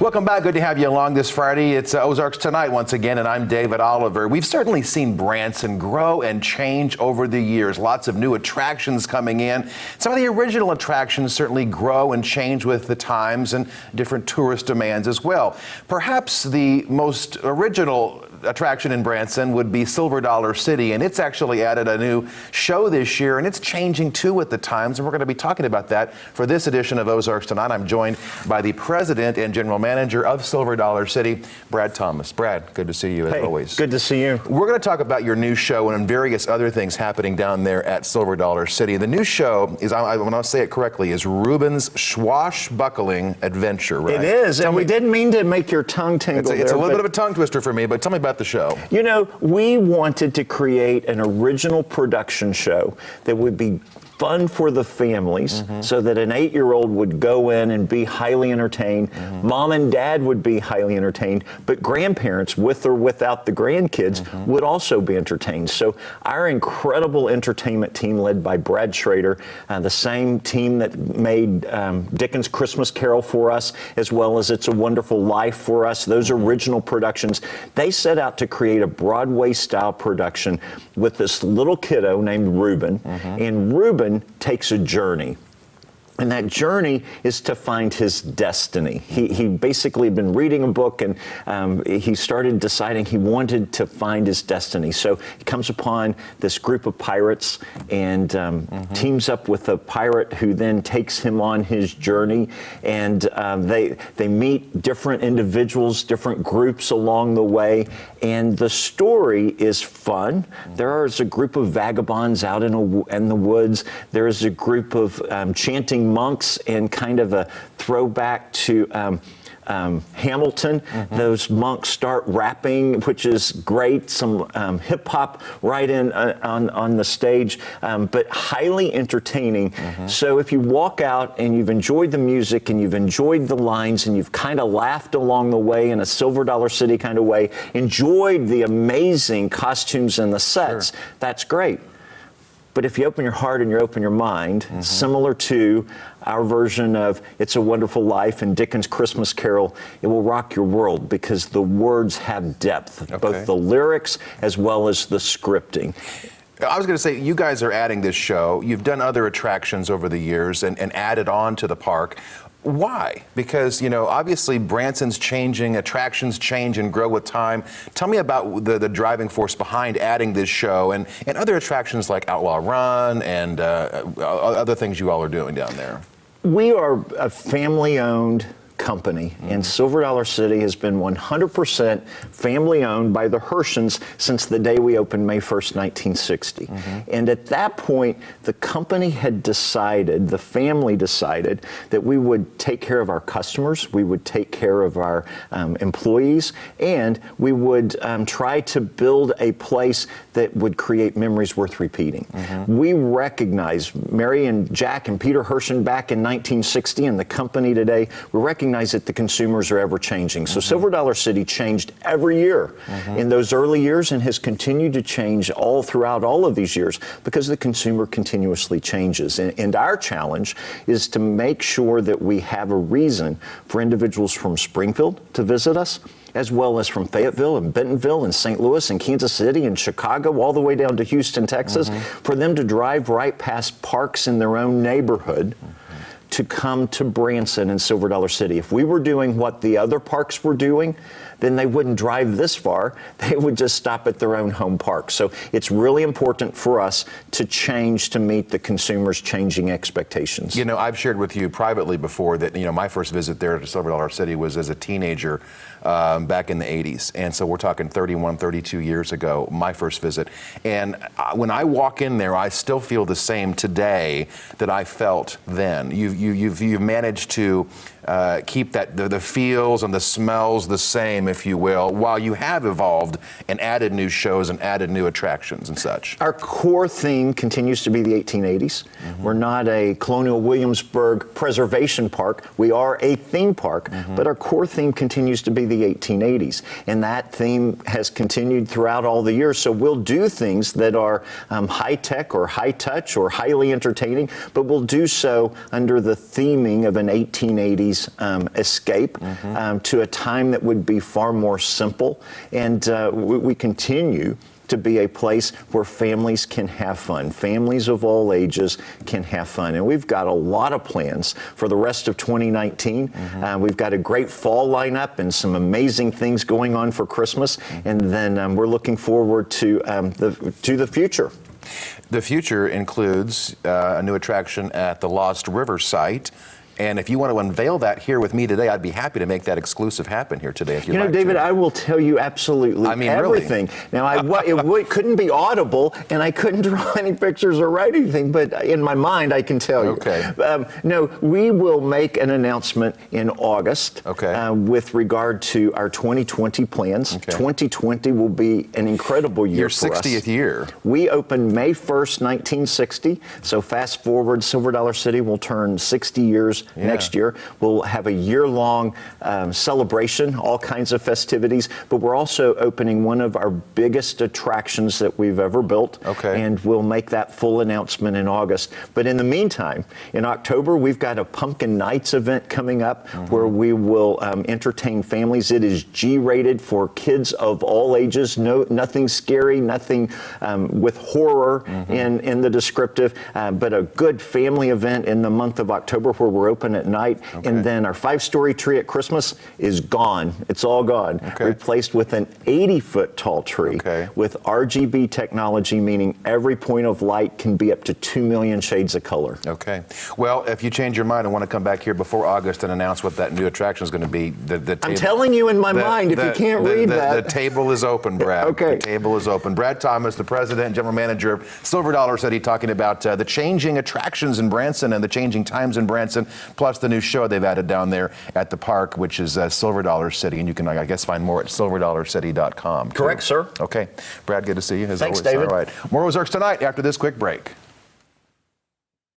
Welcome back. Good to have you along this Friday. It's Ozarks Tonight once again, and I'm David Oliver. We've certainly seen Branson grow and change over the years. Lots of new attractions coming in. Some of the original attractions certainly grow and change with the times and different tourist demands as well. Perhaps the most original attraction in Branson would be Silver Dollar City, and it's actually added a new show this year, and it's changing too with the times, and we're going to be talking about that for this edition of Ozarks Tonight. I'm joined by the president and general manager of Silver Dollar City, Brad Thomas. Brad, good to see you as always. Good to see you. We're going to talk about your new show and various other things happening down there at Silver Dollar City. The new show is, when I say it correctly, is Reuben's Swashbuckling Adventure, right? It is, and we didn't mean to make your tongue tingle. It's a little bit of a tongue twister for me, but tell me about the show. You know, we wanted to create an original production show that would be fun for the families, so that an 8-year-old would go in and be highly entertained. Mom and dad would be highly entertained, but grandparents, with or without the grandkids, would also be entertained. So our incredible entertainment team, led by Brad Schrader, the same team that made Dickens' Christmas Carol for us, as well as It's a Wonderful Life for us, those original productions, they set out to create a Broadway-style production with this little kiddo named Reuben, and Reuben takes a journey. And that journey is to find his destiny. He basically had been reading a book, and he started deciding he wanted to find his destiny. So he comes upon this group of pirates and teams up with a pirate who then takes him on his journey. And they meet different individuals, different groups along the way. And the story is fun. There is a group of vagabonds out in the woods. There is a group of chanting monks, and kind of a throwback to Hamilton. Those monks start rapping, which is great. Some hip hop right in on the stage, but highly entertaining. So if you walk out and you've enjoyed the music and you've enjoyed the lines and you've kind of laughed along the way in a Silver Dollar City kind of way, enjoyed the amazing costumes and the sets, that's great. But if you open your heart and you open your mind, similar to our version of It's a Wonderful Life and Dickens' Christmas Carol, it will rock your world because the words have depth, both the lyrics as well as the scripting. I was going to say, you guys are adding this show. You've done other attractions over the years and added on to the park. Why? Because, you know, obviously Branson's changing, attractions change and grow with time. Tell me about the driving force behind adding this show and other attractions like Outlaw Run and other things you all are doing down there. We are a family-owned company, and Silver Dollar City has been 100% family-owned by the Hershens since the day we opened May 1st, 1960. And at that point, the company had decided, the family decided, that we would take care of our customers, we would take care of our employees, and we would try to build a place that would create memories worth repeating. We recognize, Mary and Jack and Peter Hershen back in 1960 and the company today, we recognize that the consumers are ever changing. So Silver Dollar City changed every year in those early years and has continued to change all throughout all of these years because the consumer continuously changes. And our challenge is to make sure that we have a reason for individuals from Springfield to visit us, as well as from Fayetteville and Bentonville and St. Louis and Kansas City and Chicago, all the way down to Houston, Texas, for them to drive right past parks in their own neighborhood to come to Branson and Silver Dollar City. If we were doing what the other parks were doing, then they wouldn't drive this far. They would just stop at their own home park. So it's really important for us to change to meet the consumer's changing expectations. You know, I've shared with you privately before that, you know, my first visit there to Silver Dollar City was as a teenager back in the 80s. And so we're talking 31, 32 years ago, my first visit. And when I walk in there, I still feel the same today that I felt then. You've managed to keep the feels and the smells the same, if you will, while you have evolved and added new shows and added new attractions and such. Our core theme continues to be the 1880s. We're not a Colonial Williamsburg preservation park. We are a theme park, but our core theme continues to be the 1880s. And that theme has continued throughout all the years. So we'll do things that are high-tech or high-touch or highly entertaining, but we'll do so under the theming of an 1880s families escape to a time that would be far more simple. And we continue to be a place where families can have fun. Families of all ages can have fun. And we've got a lot of plans for the rest of 2019. We've got a great fall lineup and some amazing things going on for Christmas. And then we're looking forward to the future. The future includes a new attraction at the Lost River site. And if you want to unveil that here with me today, I'd be happy to make that exclusive happen here today. If you'd like David, to. I will tell you absolutely everything. Really? Now, it couldn't be audible, and I couldn't draw any pictures or write anything, but in my mind, I can tell you. Okay. No, we will make an announcement in August with regard to our 2020 plans. Okay. 2020 will be an incredible year for us. Your 60th year. We opened May 1st, 1960, so fast forward, Silver Dollar City will turn 60 years next year. We'll have a year-long celebration, all kinds of festivities, but we're also opening one of our biggest attractions that we've ever built, and we'll make that full announcement in August. But in the meantime, in October, we've got a Pumpkin Nights event coming up where we will entertain families. It is G-rated for kids of all ages, nothing scary, nothing with horror in the descriptive, but a good family event in the month of October where we're open at night, and then our 5-story tree at Christmas is gone. It's all gone. Replaced with an 80-foot tall tree with RGB technology, meaning every point of light can be up to 2 million shades of color. Okay. Well, if you change your mind and want to come back here before August and announce what that new attraction is going to be, I'm telling you in my mind, if you can't read that. The table is open, Brad. The table is open. Brad Thomas, the president and general manager of Silver Dollar City, talking about the changing attractions in Branson and the changing times in Branson, plus the new show they've added down there at the park, which is Silver Dollar City. And you can, I guess, find more at silverdollarcity.com. Correct, sir. Okay. Brad, good to see you as Thanks, always. David. All right. More Ozarks tonight after this quick break.